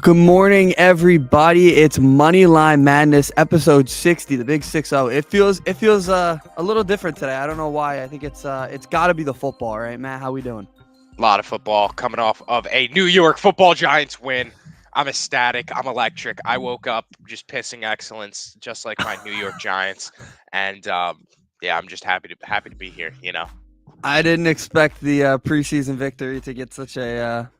Good morning, everybody. It's Moneyline Madness, episode 60, the big 6-0. It feels a little different today. I don't know why. I think it's got to be the football, right, Matt? How we doing? A lot of football coming off of a New York Football Giants win. I'm ecstatic. I'm electric. I woke up just pissing excellence, just like my New York Giants, and I'm just happy to be here. I didn't expect the preseason victory to get such a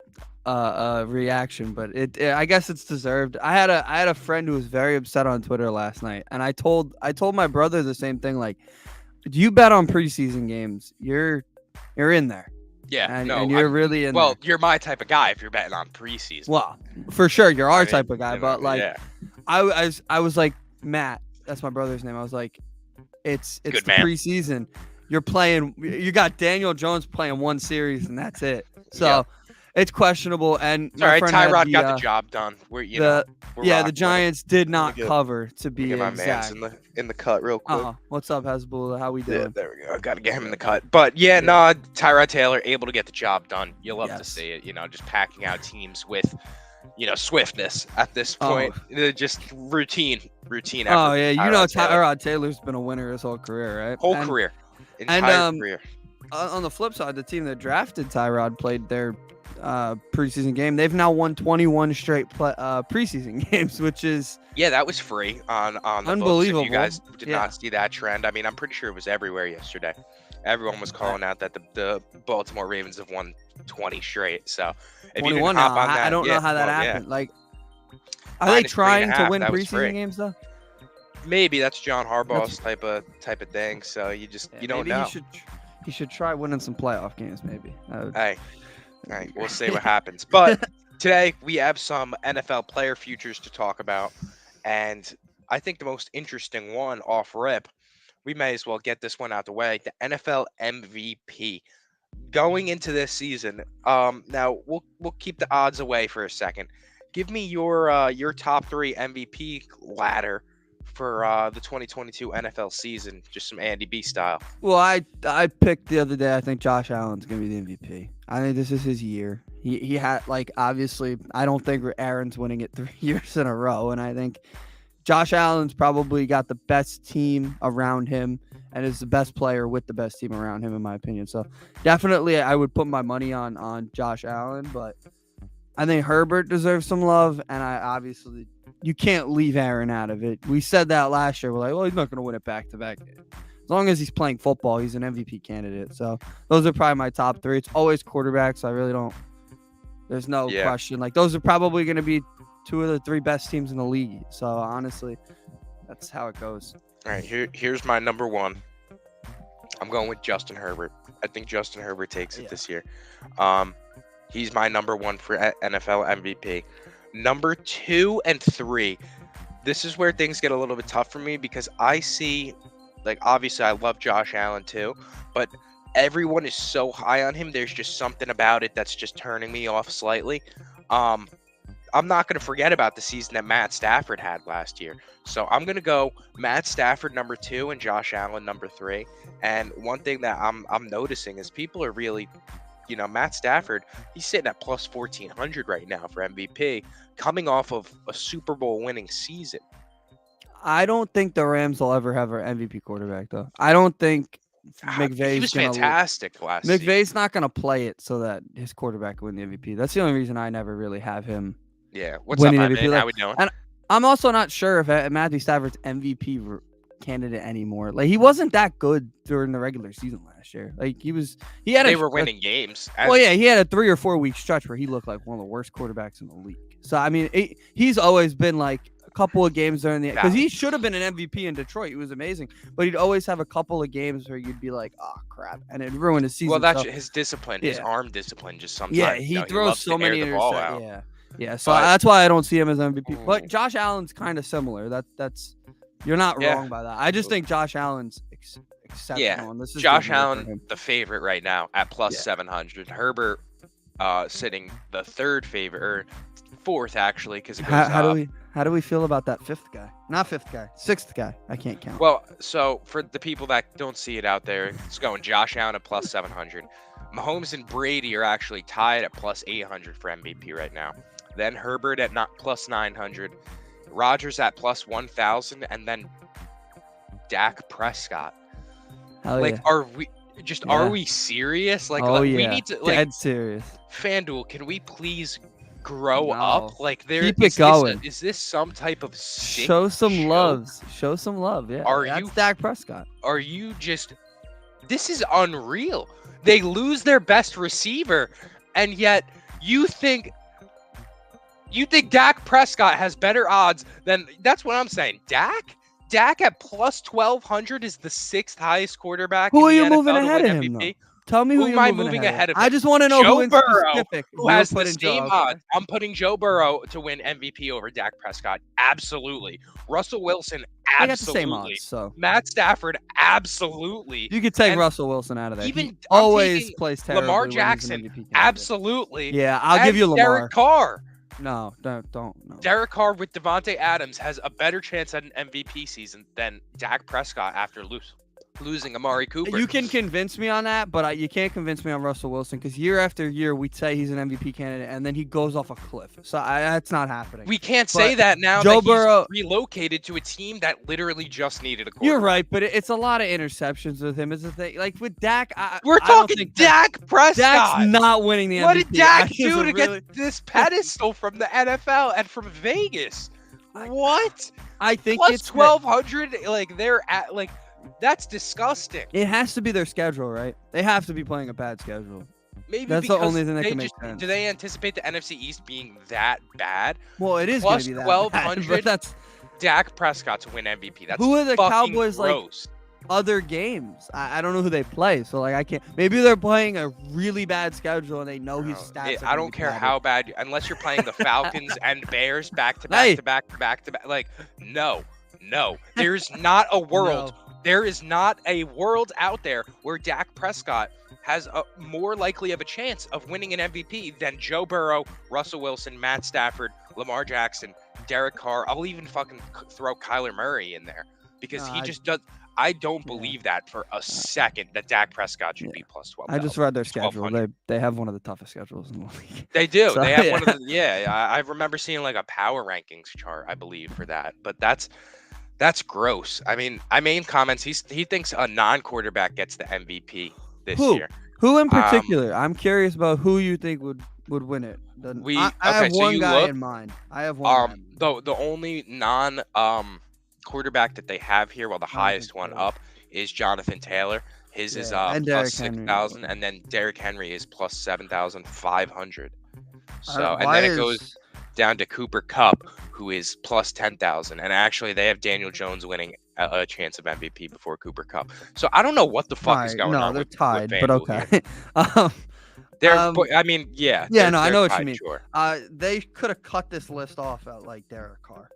reaction, but I guess it's deserved. I had a friend who was very upset on Twitter last night, and I told my brother the same thing. Like, do you bet on preseason games? You're in there. Yeah, and you're really in. Well, there. you're my type of guy if you're betting on preseason. Well, for sure, you're our type of guy. But like, yeah. I was like, Matt, that's my brother's name. I was like, it's the preseason. You're playing. You got Daniel Jones playing one series, and that's it. So. Yeah. It's questionable, and all right. Tyrod got the job done. The Giants did not cover to be my exact. man's in the cut real quick. What's up, Hasbulla? How we doing? Yeah, there we go. I got to get him in the cut. But Tyrod Taylor able to get the job done. You'll love to see it. Just packing out teams with, swiftness at this point. Just routine. Effort. Oh yeah, Tyrod Taylor's been a winner his whole career, right? Entire career. On the flip side, the team that drafted Tyrod played their preseason game. They've now won 21 straight preseason games, which is that was free on the unbelievable. Books. If you guys did not see that trend, I mean, I'm pretty sure it was everywhere yesterday. Everyone was calling out that the Baltimore Ravens have won 20 straight. So if 21 you didn't hop now, on that, I don't know how that happened. Like, are they trying to win preseason games though? Maybe that's John Harbaugh's type of thing. So you don't know. He should try winning some playoff games. Maybe. All right, we'll see what happens. But today we have some NFL player futures to talk about. And I think the most interesting one off rip, we may as well get this one out the way, the NFL MVP. Going into this season, now we'll keep the odds away for a second. Give me your top 3 MVP ladder for the 2022 NFL season, just some AndyB style. Well, I picked the other day. I think Josh Allen's gonna be the MVP. I think this is his year. He had, like, obviously, I don't think Aaron's winning it 3 years in a row, and I think Josh Allen's probably got the best team around him and is the best player with the best team around him, in my opinion. So definitely, I would put my money on Josh Allen, but I think Herbert deserves some love, and you can't leave Aaron out of it. We said that last year. We're like, well, he's not going to win it back-to-back. As long as he's playing football, he's an MVP candidate. So those are probably my top 3. It's always quarterbacks. So I really don't – there's no question. Like, those are probably going to be 2 of the 3 best teams in the league. So, honestly, that's how it goes. All right, here's my number 1. I'm going with Justin Herbert. I think Justin Herbert takes it this year. He's my number 1 for NFL MVP. Number 2 and 3, this is where things get a little bit tough for me because I see, like, obviously I love Josh Allen too, but everyone is so high on him. There's just something about it that's just turning me off slightly. I'm not going to forget about the season that Matt Stafford had last year. So I'm going to go Matt Stafford number 2 and Josh Allen number 3. And one thing that I'm noticing is people are really, Matt Stafford, he's sitting at plus 1,400 right now for MVP, coming off of a Super Bowl winning season. I don't think the Rams will ever have an MVP quarterback, though. I don't think McVay's he was fantastic last season. McVay's not going to play it so that his quarterback can win the MVP. That's the only reason I never really have him. Yeah, what's up, man? How we doing? And I'm also not sure if Matthew Stafford's MVP candidate anymore. Like, he wasn't that good during the regular season last year. Like, they were winning games. He had a 3 or 4 week stretch where he looked like one of the worst quarterbacks in the league. So I mean, he's always been like a couple of games during the, because he should have been an MVP in Detroit. He was amazing, but he'd always have a couple of games where you'd be like, oh crap, and it ruined his season. Well, that's his discipline, his arm discipline. Just sometimes, he throws so many interceptions. Yeah. So that's why I don't see him as MVP. But Josh Allen's kind of similar. That's you're not wrong by that. I just think Josh Allen's exceptional. Yeah, this is Josh Allen, the favorite right now at plus 700. Herbert sitting the 3rd favorite, or 4th actually, because it goes how do we feel about that 5th guy? Not 5th guy, 6th guy. I can't count. Well, so for the people that don't see it out there, it's going Josh Allen at plus 700. Mahomes and Brady are actually tied at plus 800 for MVP right now. then Herbert at not plus 900, Rodgers at plus 1,000, and then Dak Prescott. Hell Like, yeah. are we Yeah. we serious? Like, Oh we yeah. need to, like, Dead serious. FanDuel, can we please grow No. up? Like, Keep it going. Is this some type of sick Show some show? loves. Show some love. Yeah. That's Dak Prescott. Are you just? This is unreal. They lose their best receiver, and yet you think Dak Prescott has better odds than? That's what I'm saying. Dak at plus 1,200 is the 6th highest quarterback. Who are in you the moving NFL to ahead win of him? MVP. Though? Tell me Who who am you're I moving ahead of. him? I just want to know Joe who in Burrow, specific. who has the same odds. I'm putting Joe Burrow to win MVP over Dak Prescott. Absolutely. Russell Wilson. Absolutely. They got the same odds, so. Matt Stafford. Absolutely. You could take And Russell Wilson out of there. even He I'm always taking plays terribly. Lamar when he's an Jackson. MVP candidate. Absolutely. Yeah, I'll give you Lamar. Derek Carr. No, don't. No. Derek Carr with Devontae Adams has a better chance at an MVP season than Dak Prescott after losing Amari Cooper. You can convince me on that, but you can't convince me on Russell Wilson because year after year we say he's an MVP candidate and then he goes off a cliff. So that's not happening. We can't say that now Joe that Burrow he's relocated to a team that literally just needed a quarterback. You're right, but it's a lot of interceptions with him. Is the thing. Like with Dak, we're talking Dak Prescott. Dak's not winning the MVP. What did Dak do to get this pedestal from the NFL and from Vegas? What? I think plus it's 1,200. Like they're at like. That's disgusting. It has to be their schedule, right? They have to be playing a bad schedule. Maybe that's the only thing that can make sense. Do they anticipate the NFC East being that bad? Well, it is plus going to be that 1,200. But that's Dak Prescott to win MVP. That's who are the Cowboys gross. Like other games? I don't know who they play, so like I can't. Maybe they're playing a really bad schedule and they know his stats. I don't care how bad, unless you're playing the Falcons and Bears back to back to back to back to back. Like no, there's not a world. No. There is not a world out there where Dak Prescott has a more likely of a chance of winning an MVP than Joe Burrow, Russell Wilson, Matt Stafford, Lamar Jackson, Derek Carr. I'll even fucking throw Kyler Murray in there because he just does. I don't believe that for a second that Dak Prescott should be plus 12. I just read their schedule. They have one of the toughest schedules in the league. They do. So, they have one of the. I remember seeing like a power rankings chart, I believe, for that. But that's gross. I mean, I made comments. He thinks a non-quarterback gets the MVP this year. Who in particular? I'm curious about who you think would win it. I have one guy in mind. I have one. The only non quarterback that they have here, well, the highest one up is Jonathan Taylor. His is plus 6,000, and then Derrick Henry is plus 7,500. So and then it goes down to Cooper Kupp, who is plus 10,000, and actually they have Daniel Jones winning a chance of MVP before Cooper Kupp. So I don't know what the fuck is going on. No, they're tied, but okay. I mean, yeah. Yeah, no, I know what you mean. Sure. They could have cut this list off at like Derek Carr.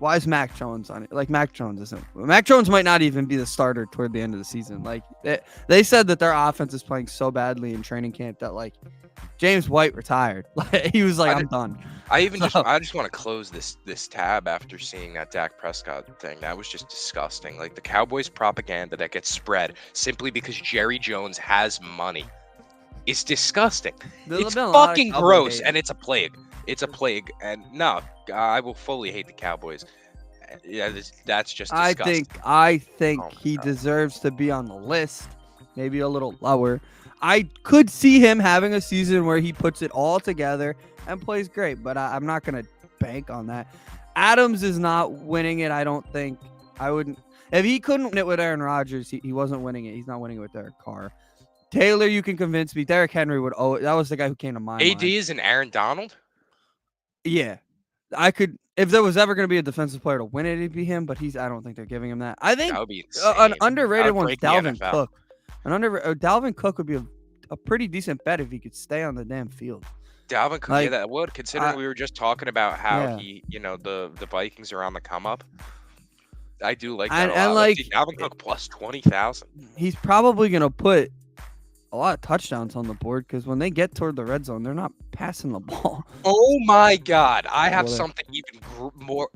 Why is Mac Jones on it? Like Mac Jones isn't. Mac Jones might not even be the starter toward the end of the season. Like they said that their offense is playing so badly in training camp that like James White retired. Like he was like, I'm done. I just want to close this tab after seeing that Dak Prescott thing. That was just disgusting. Like the Cowboys propaganda that gets spread simply because Jerry Jones has money is disgusting. It's fucking gross, and it's a plague. It's a plague, and no, I will fully hate the Cowboys. Yeah, that's just disgusting. I think he deserves to be on the list, maybe a little lower. I could see him having a season where he puts it all together and plays great, but I'm not going to bank on that. Adams is not winning it. I don't think. I wouldn't. If he couldn't win it with Aaron Rodgers, he wasn't winning it. He's not winning it with Derek Carr. Taylor, you can convince me. Derrick Henry would owe it. That was the guy who came to mind. AD is an Aaron Donald? Yeah. I could. If there was ever going to be a defensive player to win it, it'd be him, but I don't think they're giving him that. I think that would be insane. An underrated one's Dalvin Cook. Dalvin Cook would be a pretty decent bet if he could stay on the damn field. Dalvin Cook, yeah, that would. Considering we were just talking about how he, the Vikings are on the come up. I do like that a lot. And like Dalvin Cook plus 20,000. He's probably going to put a lot of touchdowns on the board because when they get toward the red zone, they're not passing the ball. Oh my God. I have something even more.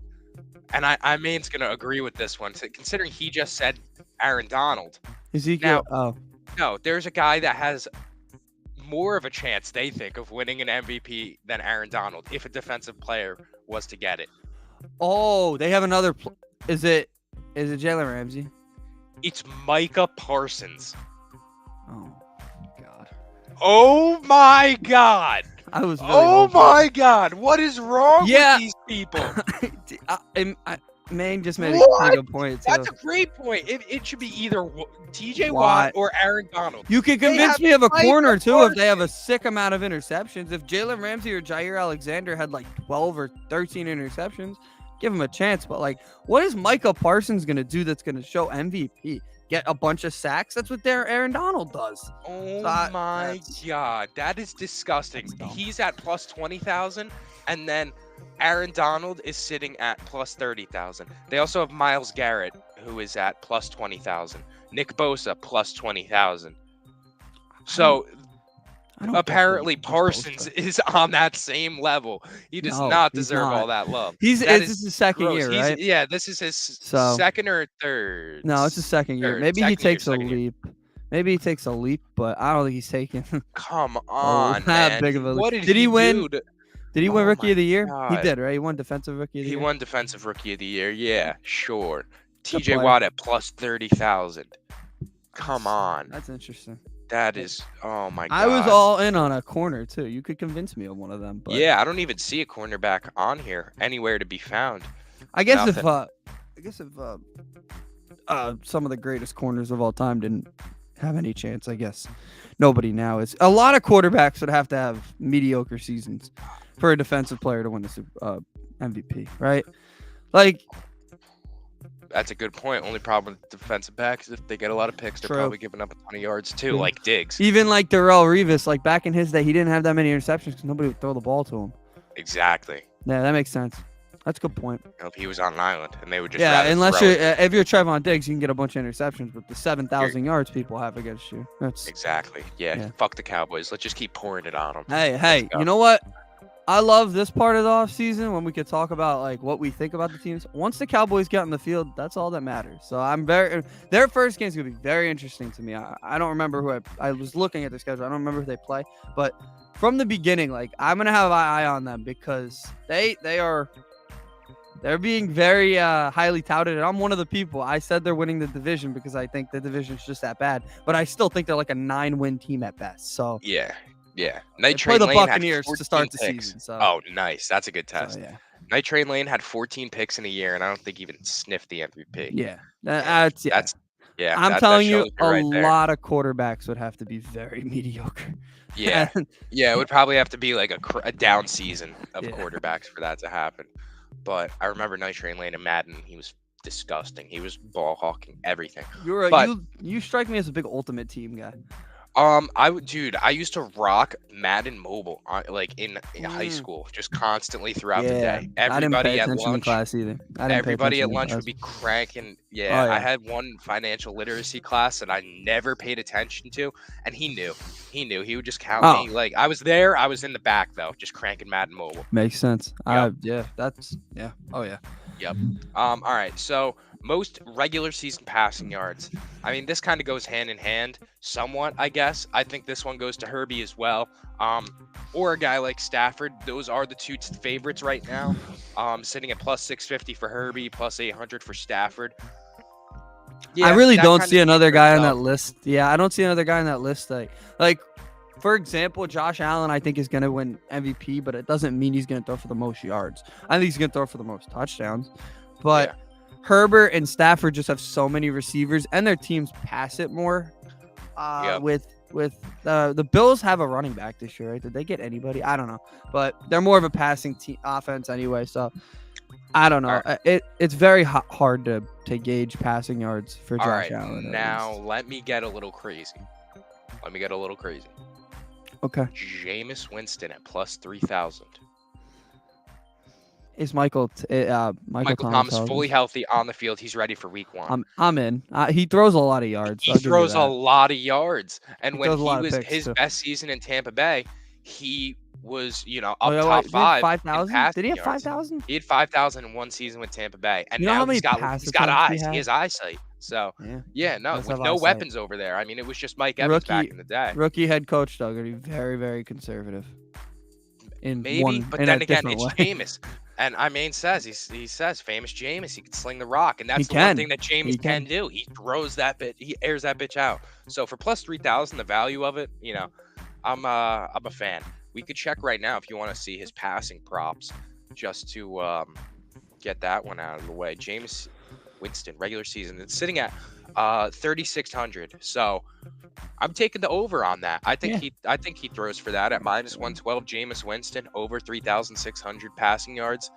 And I main's going to agree with this one. So considering he just said Aaron Donald. Ezekiel. No, there's a guy that has more of a chance, they think, of winning an MVP than Aaron Donald if a defensive player was to get it. Oh, they have another. Is it Jalen Ramsey? It's Micah Parsons. Oh, God. Oh, my God. I was. Really Oh, my God. What is wrong with these people? Man just made a good point, too. That's a great point. It should be either TJ Watt or Aaron Donald. You can convince me of a corner, too, if they have a sick amount of interceptions. If Jalen Ramsey or Jair Alexander had like 12 or 13 interceptions, give him a chance. But, like, what is Micah Parsons going to do that's going to show MVP? Get a bunch of sacks? That's what Aaron Donald does. Oh, my God. That is disgusting. He's at plus 20,000, and then Aaron Donald is sitting at plus 30,000. They also have Myles Garrett, who is at plus 20,000. Nick Bosa, plus 20,000. So apparently Parsons is on that same level. He does not deserve all that love. This is his second year, right? This is his second or third. No, it's his second year. Maybe he takes a leap. Maybe he takes a leap, but I don't think he's taking. Come on, man. Big of a leap. What did he win? Did he win Rookie of the Year? God. He did, right? He won Defensive Rookie of the Year. He won Defensive Rookie of the Year. Yeah, sure. TJ Watt at plus 30,000. Come on. That's interesting. That is, oh my God. I was all in on a corner too. You could convince me of one of them. But yeah, I don't even see a cornerback on here anywhere to be found. I guess if some of the greatest corners of all time didn't have any chance, I guess nobody now is. A lot of quarterbacks would have to have mediocre seasons for a defensive player to win the MVP, right? Like, that's a good point. Only problem with defensive backs is if they get a lot of picks, they're probably giving up a ton of yards too, like Diggs. Even like Darrelle Revis, like back in his day, he didn't have that many interceptions because nobody would throw the ball to him. Exactly. Yeah, that makes sense. That's a good point. If he was on an island and they would just unless if you're Trevon Diggs, you can get a bunch of interceptions, but the 7,000 yards people have against you. That's exactly. Yeah, fuck the Cowboys. Let's just keep pouring it on them. Hey, you know what? I love this part of the offseason when we could talk about like what we think about the teams. Once the Cowboys get on the field, that's all that matters. So their first game is gonna be very interesting to me. I don't remember who I was looking at their schedule. I don't remember who they play, but from the beginning, like I'm gonna have an eye on them because they're being very highly touted, and I'm one of the people. I said they're winning the division because I think the division's just that bad, but I still think they're like a 9-win team at best. So yeah. Night Train Lane the Buccaneers to start the season. So. Oh, nice. That's a good test. So, yeah. Night Train Lane had 14 picks in a year, and I don't think he even sniffed the MVP. Yeah. I'm telling you, a lot of quarterbacks would have to be very mediocre. Yeah. It would probably have to be like a down season of quarterbacks for that to happen. But I remember Night Train Lane and Madden. He was disgusting. He was ball hawking everything. You strike me as a big Ultimate Team guy. I used to rock Madden Mobile like in high school, just constantly throughout the day. Everybody at lunch would be cranking. I had one financial literacy class that I never paid attention to, and he knew. He would just count me. Like I was there, I was in the back though, just cranking Madden Mobile. Makes sense. Yep. Oh yeah. Yep. All right. So most regular season passing yards. I mean, this kind of goes hand in hand somewhat, I guess. I think this one goes to Herbie as well. Or a guy like Stafford. Those are the two favorites right now. Sitting at plus 650 for Herbie, plus 800 for Stafford. Yeah, I really don't see another guy on that list. Yeah, I don't see another guy on that list. Like, for example, Josh Allen, I think, is going to win MVP, but it doesn't mean he's going to throw for the most yards. I think he's going to throw for the most touchdowns. But Herbert and Stafford just have so many receivers, and their teams pass it more. With the Bills have a running back this year, right? Did they get anybody? I don't know, but they're more of a passing offense anyway. So I don't know. It's very hard to gauge passing yards for Josh Allen. Now let me get a little crazy. Okay. Jameis Winston at plus 3,000. Is Michael Thomas fully healthy on the field? He's ready for week 1. I'm in. He throws a lot of yards. He throws a lot of yards, and when he was his best season in Tampa Bay, he was up top 5. 5,000? Did he have 5,000? He had 5,000 in one season with Tampa Bay, and now he's got eyes. He has eyesight. So, Yeah, no, that's with how no I say it. weapons over there. I mean, it was just Mike Evans back in the day. Rookie head coach, though, going to be very, very conservative. Maybe, but then again, it's way. Jameis. And says, he says, famous Jameis, he can sling the rock. And that's He one thing that Jameis can do. He throws that bit, he airs that bitch out. So for plus 3,000, the value of it, I'm a fan. We could check right now if you want to see his passing props, just to get that one out of the way. Jameis Winston, regular season, it's sitting at 3,600. So I'm taking the over on that. I think he throws for that at minus 112. Jameis Winston over 3,600 passing yards.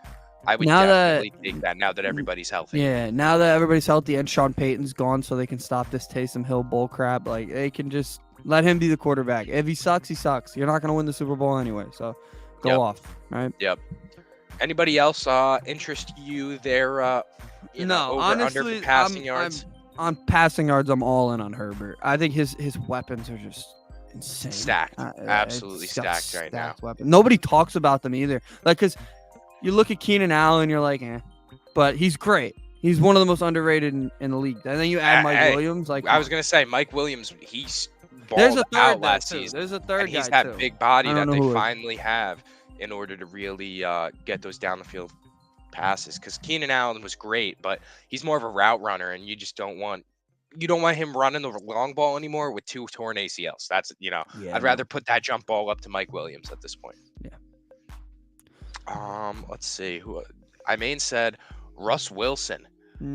I would definitely take that now that everybody's healthy. Yeah, now that everybody's healthy and Sean Payton's gone, so they can stop this Taysom Hill bull crap. Like, they can just let him be the quarterback. If he sucks, he sucks. You're not going to win the Super Bowl anyway, so go off, right? Yep. Anybody else interest you there? No, over, honestly, under for passing yards? On passing yards, I'm all in on Herbert. I think his weapons are just insane. Stacked. Absolutely stacked right now. Weapon. Nobody talks about them either. Like, because you look at Keenan Allen, you're like, but he's great. He's one of the most underrated in the league. And then you add Mike Williams. Like, I was gonna say, Mike Williams, he's balled out last season. There's a third and he's guy that too. big body that they finally have in order to really get those down the field passes. Because Keenan Allen was great, but he's more of a route runner, and you just don't want him running the long ball anymore with 2 torn ACLs. That's I'd rather put that jump ball up to Mike Williams at this point. Yeah. Let's see who said Russ Wilson.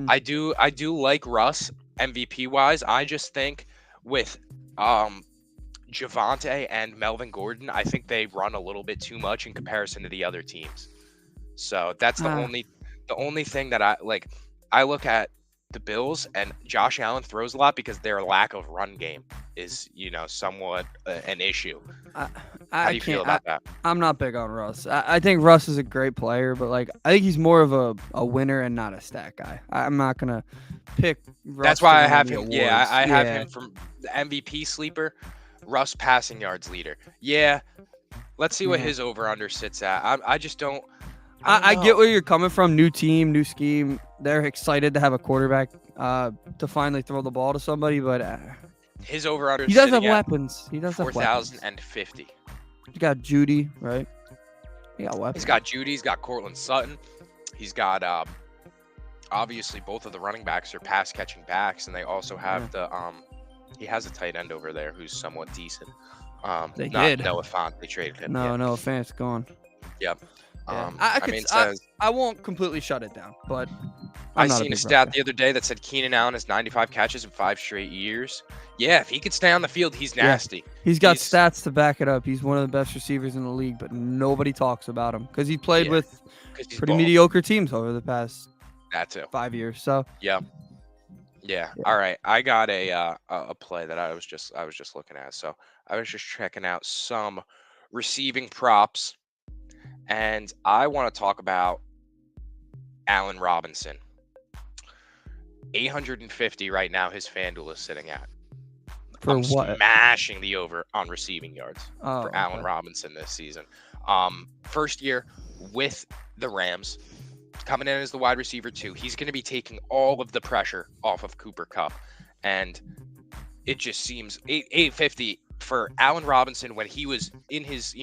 I do like Russ MVP wise. I just think with Javonte and Melvin Gordon, I think they run a little bit too much in comparison to the other teams. So that's the only thing that I look at the Bills, and Josh Allen throws a lot because their lack of run game is, somewhat an issue. How do you feel about that? I'm not big on Russ. I think Russ is a great player, but I think he's more of a winner and not a stat guy. I'm not gonna pick Russ. That's why I have him. Yeah, I have him from the MVP sleeper. Russ passing yards leader. Yeah, let's see what his over under sits at. I just don't. I get where you're coming from. New team, new scheme. They're excited to have a quarterback to finally throw the ball to somebody, but his over under. He does have weapons. He does have 4,050. You got Judy, right? He got weapons. He's got Judy. He's got Cortland Sutton. He's got obviously both of the running backs are pass catching backs, and they also have the he has a tight end over there who's somewhat decent. They did. Noah Fant. They traded him. No, Noah Fant's gone. Yep. I won't completely shut it down, but I seen a stat the other day that said Keenan Allen has 95 catches in 5 straight years. Yeah, if he could stay on the field, he's nasty. Yeah. He's got stats to back it up. He's one of the best receivers in the league, but nobody talks about him because he played with pretty mediocre teams over the past 5 years. So yeah. All right, I got a play that I was just looking at. So I was just checking out some receiving props. And I want to talk about Allen Robinson. 850 right now his FanDuel is sitting at. For what? Smashing the over on receiving yards for Allen Robinson this season. First year with the Rams, coming in as the wide receiver 2. He's going to be taking all of the pressure off of Cooper Kupp. And it just seems 850 for Allen Robinson when he was in his,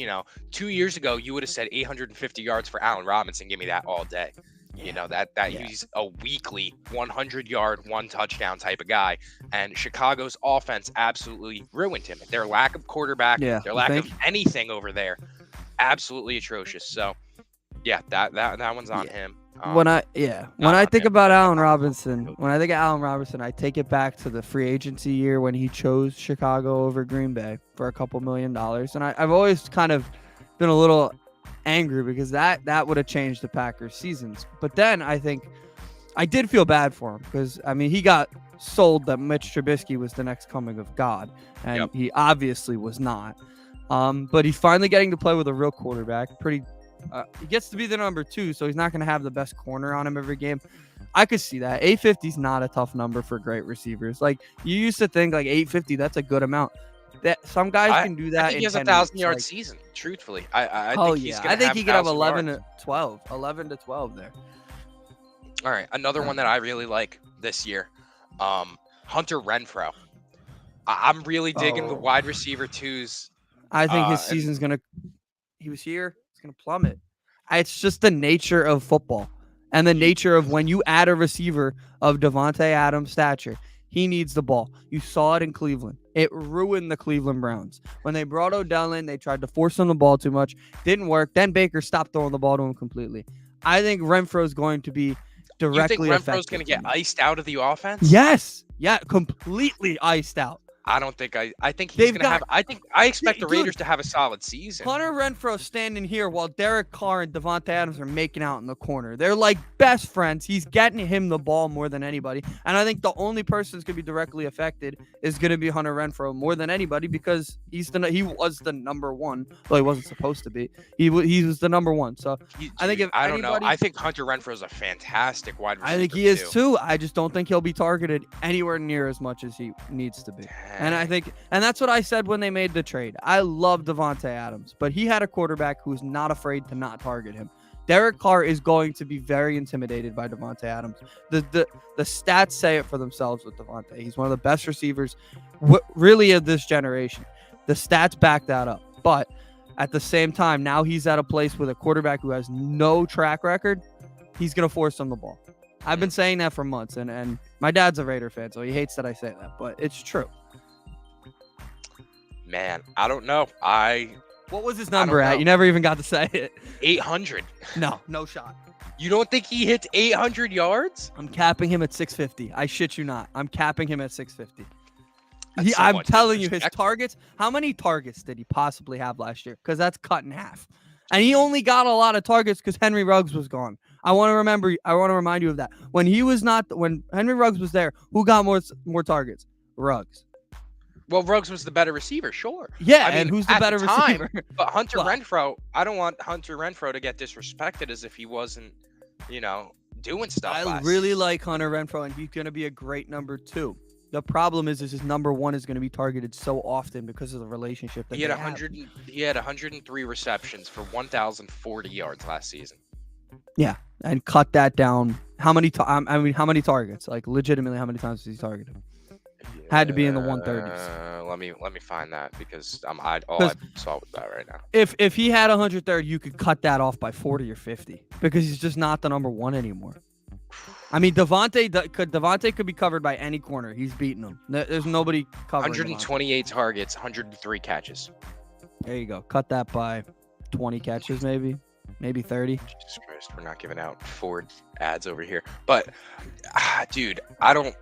2 years ago, you would have said 850 yards for Allen Robinson. Give me that all day. He's a weekly 100-yard, 1 touchdown type of guy. And Chicago's offense absolutely ruined him. Their lack of quarterback, their lack of anything over there, absolutely atrocious. So, that one's on him. When I think about Allen Robinson, I take it back to the free agency year when he chose Chicago over Green Bay for a couple $1 million. And I've always kind of been a little angry because that would have changed the Packers' seasons. But then I think I did feel bad for him because, he got sold that Mitch Trubisky was the next coming of God. And he obviously was not. But he's finally getting to play with a real quarterback. He gets to be the number 2, so he's not going to have the best corner on him every game. I could see that. 850 is not a tough number for great receivers. Like, you used to think, 850, that's a good amount. That some guys can do that. I think he has a 1,000-yard season, truthfully. I think he could have 11 to 12 there. All right, another one that I really like this year. Hunter Renfrow. I'm really digging the wide receiver twos. I think his season's gonna. He was here. It's gonna plummet. It's just the nature of football and the nature of when you add a receiver of Devontae Adams' stature. He needs the ball. You saw it in Cleveland. It ruined the Cleveland Browns. When they brought Odell in, they tried to force him the ball too much. Didn't work. Then Baker stopped throwing the ball to him completely. I think Renfro's going to be directly affected. You think Renfro's going to get iced out of the offense? Yes. Yeah, completely iced out. I don't think I think he's going to have. I expect the Raiders to have a solid season. Hunter Renfrow standing here while Derek Carr and Devontae Adams are making out in the corner. They're like best friends. He's getting him the ball more than anybody. And I think the only person who's going to be directly affected is going to be Hunter Renfrow more than anybody because he was the number one. Well, he wasn't supposed to be. He was the number one. So I think I don't know. I think Hunter Renfrow is a fantastic wide receiver. I think he is too. I just don't think he'll be targeted anywhere near as much as he needs to be. And I think, and that's what I said when they made the trade. I love Devontae Adams, but he had a quarterback who's not afraid to not target him. Derek Carr is going to be very intimidated by Devontae Adams. The stats say it for themselves with Devontae. He's one of the best receivers, really, of this generation. The stats back that up. But at the same time, now he's at a place with a quarterback who has no track record. He's going to force him the ball. I've been saying that for months, and my dad's a Raider fan, so he hates that I say that, but it's true. Man, I don't know. What was his number at? You never even got to say it. 800. No shot. You don't think he hits 800 yards? I'm capping him at 650. I shit you not. I'm capping him at 650. I'm telling you, his targets. How many targets did he possibly have last year? Because that's cut in half. And he only got a lot of targets because Henry Ruggs was gone. I want to remind you of that. When Henry Ruggs was there, who got more targets? Ruggs. Well, Ruggs was the better receiver, sure. Yeah, and who's the better receiver? But Hunter Renfrow, I don't want Hunter Renfrow to get disrespected as if he wasn't, doing stuff. I really like Hunter Renfrow, and he's going to be a great number 2. The problem is his number 1 is going to be targeted so often because of the relationship that he had 103 receptions for 1,040 yards last season. Yeah, and cut that down. How many targets? Like legitimately, how many times was he targeted? Had to be in the 130s. Let me find that because I saw with that right now. If he had 130, you could cut that off by 40 or 50 because he's just not the number 1 anymore. I mean, Devontae could be covered by any corner. He's beating him. There's nobody covering. 128 targets, 103 catches. There you go. Cut that by 20 catches, maybe 30. Jesus Christ, we're not giving out Ford ads over here. But, dude, I don't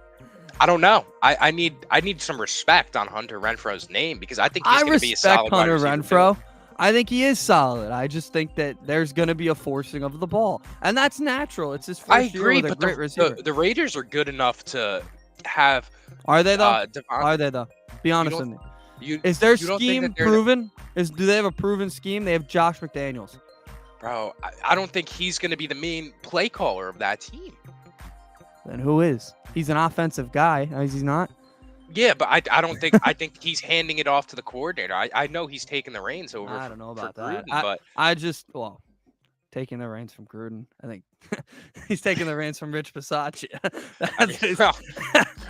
know. I need some respect on Hunter Renfrow's name because I think he's going to be a solid wide receiver. I respect Hunter Renfrow. I think he is solid. I just think that there's going to be a forcing of the ball, and that's natural. It's his first year with a great receiver. The Raiders are good enough to have. Are they though? Are they though? Be honest with me. Is their scheme proven? Do they have a proven scheme? They have Josh McDaniels. Bro, I don't think he's going to be the main play caller of that team. Then who is? He's an offensive guy. Is he not? Yeah, but I don't think I think he's handing it off to the coordinator. I know he's taking the reins over. I don't know about that. But taking the reins from Gruden. I think he's taking the reins from Rich Bisaccia.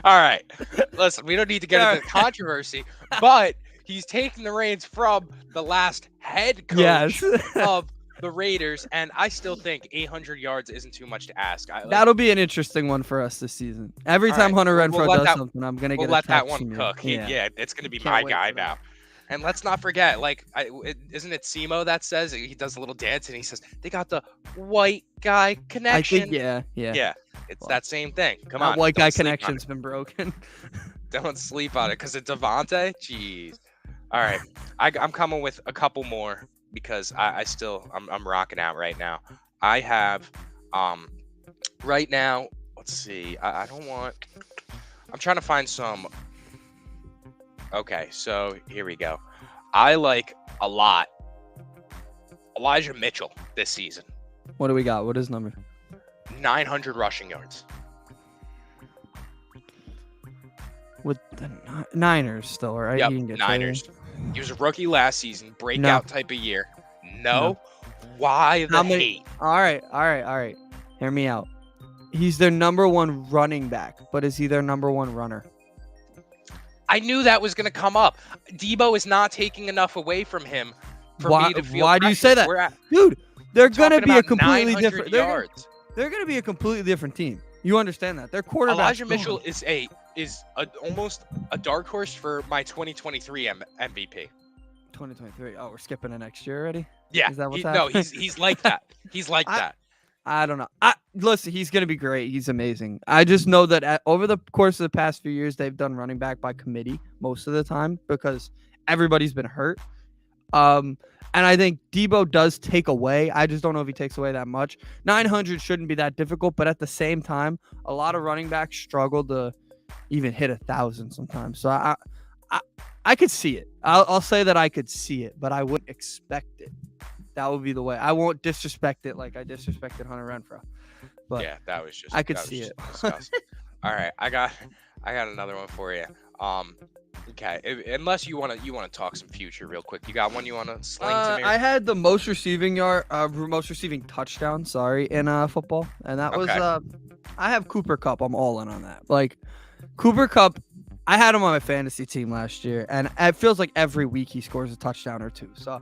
All right, listen, we don't need to get into controversy, but he's taking the reins from the last head coach of the Raiders, and I still think 800 yards isn't too much to ask. That'll be an interesting one for us this season. Every time Hunter Renfrow does something, I'm gonna get. Let that one cook. Yeah, it's gonna be my guy now. And let's not forget, isn't it Simo that says he does a little dance and he says they got the white guy connection? I think yeah. It's that same thing. Come on, white guy connection's been broken. Don't sleep on it because it's Devontae. Jeez. All right, I'm coming with a couple more. Because I'm rocking out right now. I have right now, let's see. I'm trying to find some. Okay, so here we go. I like a lot Elijah Mitchell this season. What do we got? What is number? 900 rushing yards. With the Niners still, right? Yep, Niners. He was a rookie last season, breakout type of year. No. Why the hate? All right. Hear me out. He's their number one running back, but is he their number one runner? I knew that was going to come up. Debo is not taking enough away from him for me to feel Why do you say that? Dude, they're going to be a completely different they're going to be a completely different team. You understand that? Their quarterback Elijah Mitchell is almost a dark horse for my 2023 MVP. 2023. Oh, we're skipping to next year already? Yeah. Is that what's happening? No, he's like that. He's like that. I don't know. Listen, he's going to be great. He's amazing. I just know that over the course of the past few years, they've done running back by committee most of the time because everybody's been hurt. And I think Debo does take away. I just don't know if he takes away that much. 900 shouldn't be that difficult, but at the same time, a lot of running backs struggle to even hit 1,000 sometimes. So I could see it. I'll say that I could see it, but I wouldn't expect it. That would be the way. I won't disrespect it like I disrespected Hunter Renfrow. But yeah, that was just. I could see it. All right, I got another one for you. Okay, unless you want to talk some future real quick. You got one you want to sling to me? I had the most receiving touchdown. Sorry, in football, and that was I have Cooper Kupp. I'm all in on that. Like Cooper Kupp, I had him on my fantasy team last year, and it feels like every week he scores a touchdown or two. So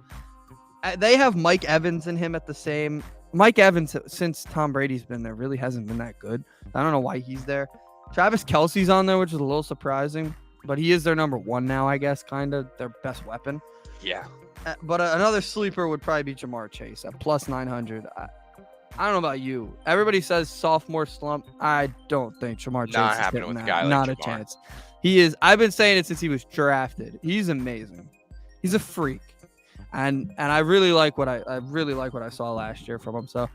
they have Mike Evans and him at the same. Mike Evans, since Tom Brady's been there, really hasn't been that good. I don't know why he's there. Travis Kelce's on there, which is a little surprising. But he is their number one now, I guess, kind of their best weapon. Yeah. But another sleeper would probably be Jamar Chase at plus 900. I don't know about you. Everybody says sophomore slump. I don't think Jamar Chase is happening with a guy like Not Jamar. A chance. He is. I've been saying it since he was drafted. He's amazing. He's a freak. And I really like what I saw last year from him. So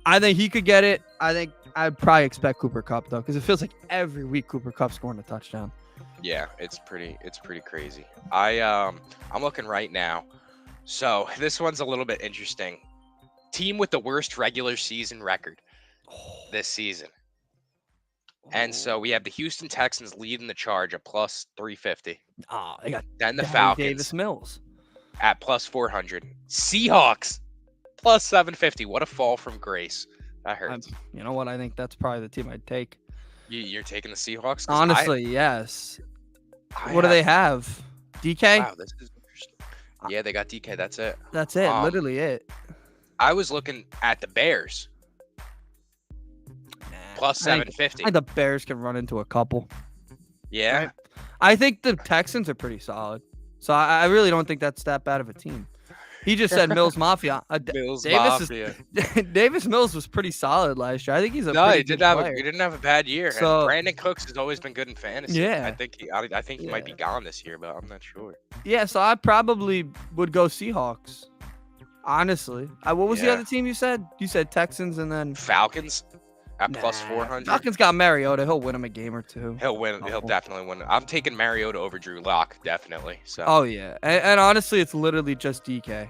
I think he could get it. I think I'd probably expect Cooper Kupp though, because it feels like every week Cooper Kupp's scoring a touchdown. Yeah, it's pretty crazy. I'm looking right now. So this one's a little bit interesting. Team with the worst regular season record this season. And so we have the Houston Texans leading the charge at plus 350. Oh, they got then the Falcons Davis Mills at plus 400. Seahawks plus 750. What a fall from grace. That hurts. You know what? I think that's probably the team I'd take. You're taking the Seahawks? Honestly, yes. What do they have? DK? Wow, this is interesting. Yeah, they got DK. That's it. That's it. Literally it. I was looking at the Bears. Plus 750. I think the Bears can run into a couple. Yeah. I think the Texans are pretty solid. So I really don't think that's that bad of a team. He just said Mills Mafia. Davis Mills was pretty solid last year. I think he's a pretty good player. He didn't have a bad year. So, and Brandon Cooks has always been good in fantasy. Yeah. I think he might be gone this year, but I'm not sure. Yeah, so I probably would go Seahawks. Honestly. What was the other team you said? You said Texans and then Falcons at plus 400. Falcons got Mariota. He'll win him a game or two. He'll win. He'll definitely win. I'm taking Mariota over Drew Lock, definitely. So. Oh yeah, and honestly, it's literally just DK,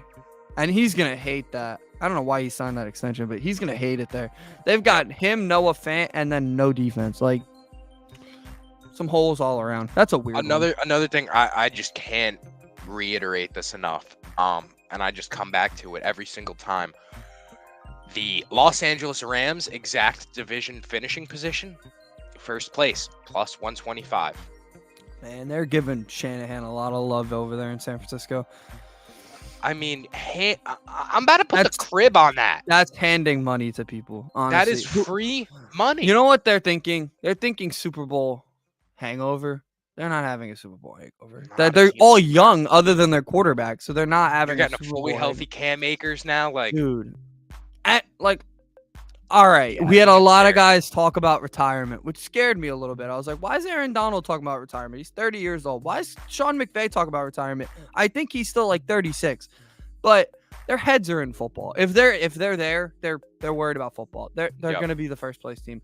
and he's gonna hate that. I don't know why he signed that extension, but he's gonna hate it there. They've got him, Noah Fant, and then no defense. Like some holes all around. That's a weird. Another thing, I just can't reiterate this enough. And I just come back to it every single time. The Los Angeles Rams exact division finishing position, first place, plus 125. Man, they're giving Shanahan a lot of love over there in San Francisco. I mean, I'm about to put the crib on that. That's handing money to people, honestly. That is free money. You know what they're thinking? They're thinking Super Bowl hangover. They're not having a Super Bowl hangover. They're all young, other than their quarterback, so they're not having. You're getting a fully healthy Cam Akers now, like dude. All right, we had a lot of guys talk about retirement, which scared me a little bit. I was like, why is Aaron Donald talking about retirement? He's 30 years old. Why is Sean McVay talking about retirement? I think he's still like 36, but their heads are in football. If they're there, they're worried about football. They're going to be the first place team.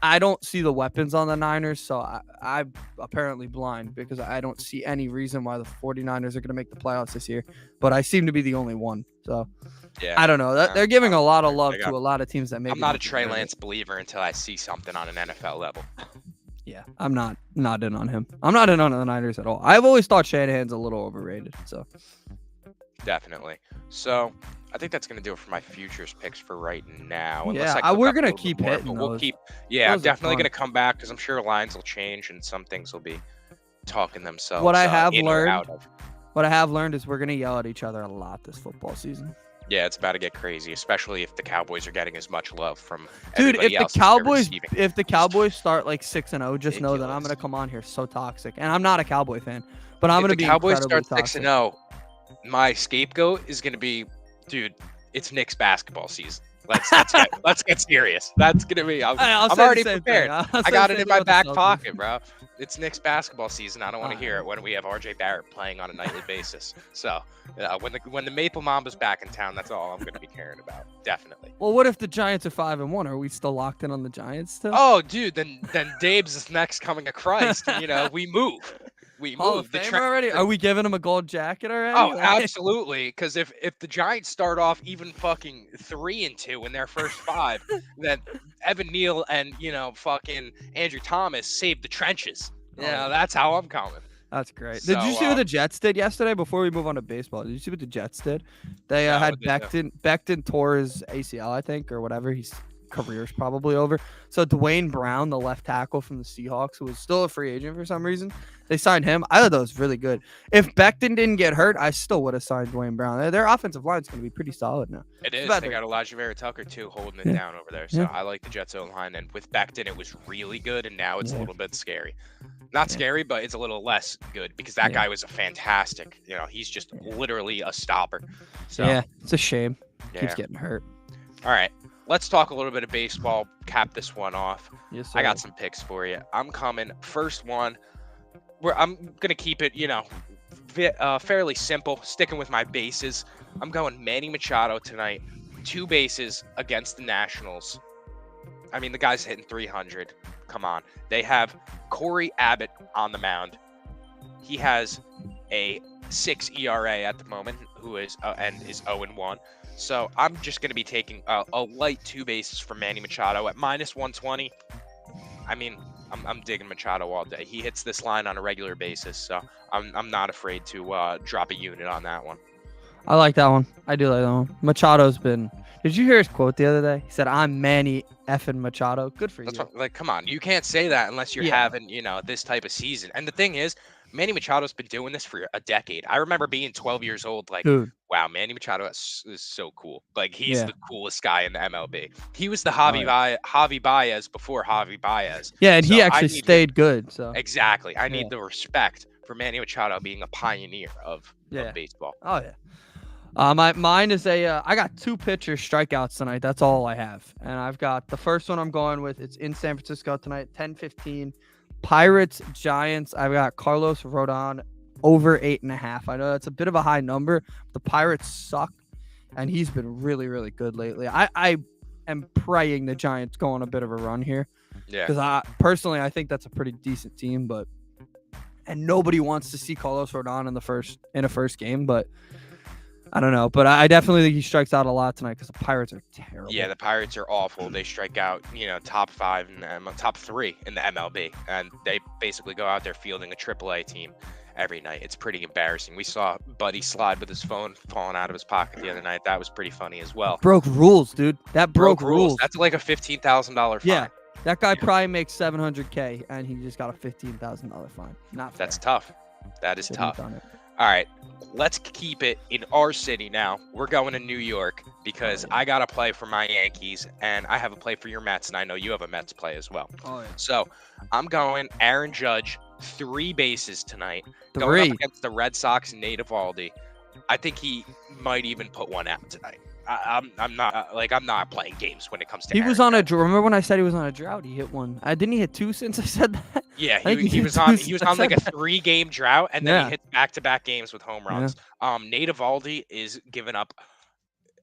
I don't see the weapons on the Niners, so I'm apparently blind because I don't see any reason why the 49ers are going to make the playoffs this year. But I seem to be the only one. So yeah, I don't know. They're giving a lot of love to a lot of teams that maybe. I'm not a Trey Lance believer until I see something on an NFL level. Yeah, I'm not in on him. I'm not in on the Niners at all. I've always thought Shanahan's a little overrated. So definitely. So I think that's going to do it for my futures picks for right now. Yeah, we're going to keep hitting but those. we'll keep. Yeah, I'm Those are definitely fun. going to come back because I'm sure lines will change and some things will be talking themselves. What I have in or learned, out of. what I have learned is we're going to yell at each other a lot this football season. Yeah, it's about to get crazy, especially if the Cowboys are getting as much love from Dude, everybody if else the Cowboys start like 6-0, just know that I'm Ridiculous. going to come on here so toxic. And I'm not a Cowboy fan, but I'm If going to the be Cowboys incredibly start toxic. 6-0, my scapegoat is going to be, dude, it's Knicks basketball season. Let's get serious. That's gonna be. I'm I'll say already the same prepared. thing. I got it in my back Celtics. pocket, bro. It's Knicks basketball season. I don't want to hear it Alright. when we have RJ Barrett playing on a nightly basis. So when the Maple Mamba's back in town, that's all I'm gonna be caring about. Definitely. Well, what if the Giants are 5-1? Are we still locked in on the Giants still? Oh, dude, then Dabes is next coming of Christ. You know, we move. We Hall move. of The Famer trend- already? Are we giving him a gold jacket already? Oh, Like- absolutely. Because if the Giants start off even fucking 3-2 in their first 5, then Evan Neal and fucking Andrew Thomas saved the trenches. Yeah, that's how I'm coming. That's great. Did you So, see what the Jets did yesterday? Before we move on to baseball, did you see what the Jets did? They No, had what they do? Becton tore his ACL, I think, or whatever. His career's probably over. So Dwayne Brown, the left tackle from the Seahawks, who was still a free agent for some reason, they signed him. I thought that was really good. If Becton didn't get hurt, I still would have signed Dwayne Brown. Their offensive line is going to be pretty solid now. It is. better. They got Elijah Vera Tucker too, holding it Yeah. down over there. So I like the Jets O-line, and with Becton, it was really good, and now it's a Yeah. little bit scary. Not Yeah. scary, but it's a little less good because that Yeah. guy was a fantastic. He's just literally a stopper. So Yeah, it's a shame. yeah. Keeps getting hurt. All right, let's talk a little bit of baseball. Cap this one off. Yes, sir. I got some picks for you. I'm coming. First one, I'm gonna keep it, fairly simple. Sticking with my bases. I'm going Manny Machado tonight. 2 bases against the Nationals. I mean, the guy's hitting 300. Come on. They have Corey Abbott on the mound. He has a 6 ERA at the moment, who is and is 0-1. So I'm just going to be taking a light 2 bases for Manny Machado at -120. I mean, I'm digging Machado all day. He hits this line on a regular basis, so I'm not afraid to drop a unit on that one. I like that one. I do like that one. Machado's been. Did you hear his quote the other day? He said, "I'm Manny effing Machado." Good for That's you. what, come on, you can't say that unless you're Yeah. having this type of season. And the thing is, Manny Machado's been doing this for a decade. I remember being 12 years old, like, Dude. wow, Manny Machado is so cool. Like, he's Yeah. the coolest guy in the MLB. He was the yeah. Javi Baez before Javi Baez. Yeah, and he So I actually need stayed good. So Exactly. I need Yeah. the respect for Manny Machado being a pioneer of baseball. Oh yeah. Mine is I got 2 pitcher strikeouts tonight. That's all I have. And I've got the first one I'm going with. It's in San Francisco tonight, 10:15. Pirates, Giants. I've got Carlos Rodon over 8.5. I know that's a bit of a high number. The Pirates suck, and he's been really, really good lately. I am praying the Giants go on a bit of a run here. Yeah. Because I think that's a pretty decent team, and nobody wants to see Carlos Rodon in a first game, but I don't know. But I definitely think he strikes out a lot tonight because the Pirates are terrible. Yeah, the Pirates are awful. They strike out, top 5 and top 3 in the MLB, and they basically go out there fielding a AAA team every night. It's pretty embarrassing. We saw Buddy slide with his phone falling out of his pocket the other night. That was pretty funny as well. Broke rules, dude. That broke rules. That's like a $15,000 fine. Yeah, that guy probably makes $700K, and he just got a $15,000 fine. Not fair. That's tough. That is Shouldn't have tough. done it. All right, let's keep it in our city now. We're going to New York because I got to play for my Yankees, and I have a play for your Mets, and I know you have a Mets play as well. Oh, yeah. So I'm going Aaron Judge, 3 bases tonight. 3. Going up against the Red Sox, Nate Eovaldi. I think he might even put one out tonight. I'm not playing games when it comes to. He Aaron was on a. Judge. Remember when I said he was on a drought? He hit one. Didn't he hit 2 since I said that? Yeah, I think he was hit on. 2 He was since I on like a said that. 3-game drought, and then Yeah. he hit back-to-back games with home runs. Nate Eovaldi is giving up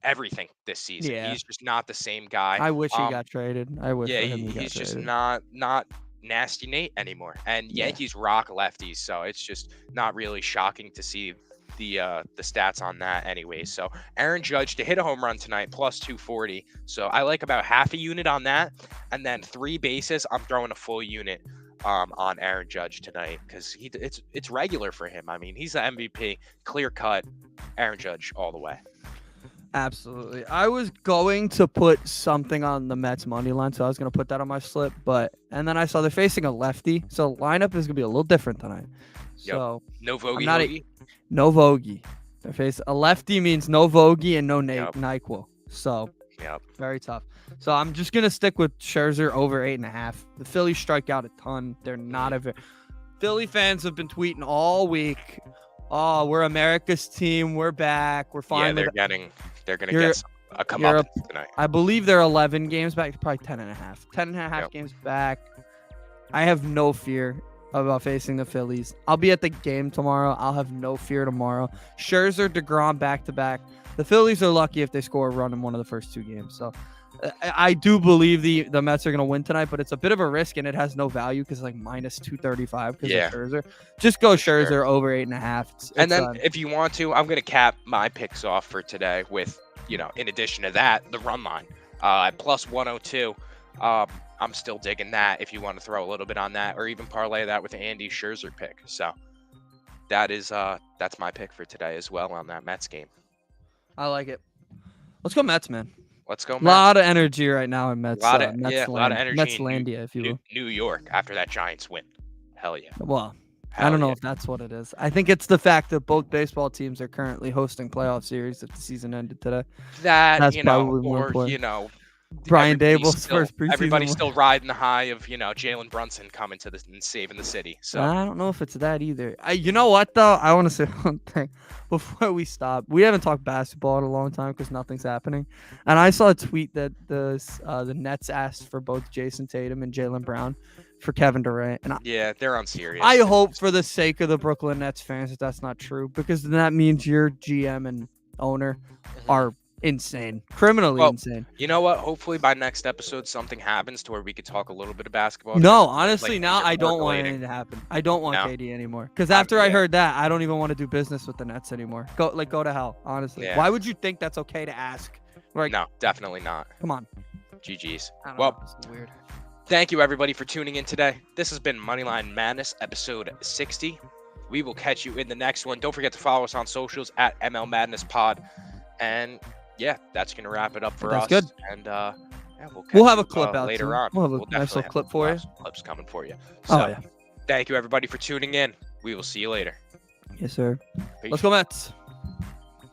everything this season. Yeah. He's just not the same guy. I wish he got traded. I wish. Yeah, for him he got he's just traded. not nasty Nate anymore. And Yeah. Yankees rock lefties, so it's just not really shocking to see the stats on that anyway. So Aaron Judge to hit a home run tonight plus 240. So I like about half a unit on that, and then 3 bases. I'm throwing a full unit on Aaron Judge tonight because it's regular for him. I mean, he's the MVP, clear cut. Aaron Judge all the way. Absolutely. I was going to put something on the Mets money line, so I was going to put that on my slip, and then I saw they're facing a lefty, so lineup is going to be a little different tonight. Yep. So No I'm Vogie not Hoagie? no Vogie. They're facing a lefty means no Vogie and no Yep. NyQuil. So Yep. very tough. So I'm just going to stick with Scherzer over 8.5. The Phillies strike out a ton. They're not Philly fans have been tweeting all week. Oh, we're America's team. We're back. We're fine. Yeah, they're gonna get a comeuppance tonight. I believe they're 11 games back, probably 10.5. 10.5 games back. I have no fear about facing the Phillies. I'll be at the game tomorrow. I'll have no fear tomorrow. Scherzer, DeGrom back-to-back. The Phillies are lucky if they score a run in one of the first 2 games. So I do believe the Mets are going to win tonight, but it's a bit of a risk, and it has no value because like minus 235 because of Scherzer. Just go Scherzer over 8.5. And then if you want to, I'm going to cap my picks off for today with, in addition to that, the run line at plus 102. I'm still digging that if you want to throw a little bit on that or even parlay that with Andy Scherzer pick. So that's my pick for today as well on that Mets game. I like it. Let's go Mets, man. Let's go Mets. A lot of energy right now in Mets. A lot of energy Metslandia, if you will. New York after that Giants win. Hell yeah. Well, I don't know if that's what it is. I think it's the fact that both baseball teams are currently hosting playoff series if the season ended today. That's probably more important. Brian Dable's first preseason. Everybody's still riding the high of, Jalen Brunson coming to and saving the city. So I don't know if it's that either. You know what, though? I want to say one thing before we stop. We haven't talked basketball in a long time because nothing's happening. And I saw a tweet that the Nets asked for both Jason Tatum and Jaylen Brown for Kevin Durant. And they're unserious. I hope for the sake of the Brooklyn Nets fans that that's not true, because then that means your GM and owner are insane, criminally insane. You know what? Hopefully by next episode something happens to where we could talk a little bit of basketball. No, honestly, now I don't want anything to happen. I don't want KD anymore, because after I heard that, I don't even want to do business with the Nets anymore. Go to hell, honestly. Yeah. Why would you think that's okay to ask? Like, no, definitely not. Come on. GG's. Well, this is weird. Thank you everybody for tuning in today. This has been Moneyline Madness episode 60. We will catch you in the next one. Don't forget to follow us on socials at ML Madness Pod. And yeah, that's gonna wrap it up for us. That's good. And we'll have a clip out later on. We'll have a nice little clip for you. Clips coming for you. So, yeah. Thank you everybody for tuning in. We will see you later. Yes, sir. Peace. Let's go Mets.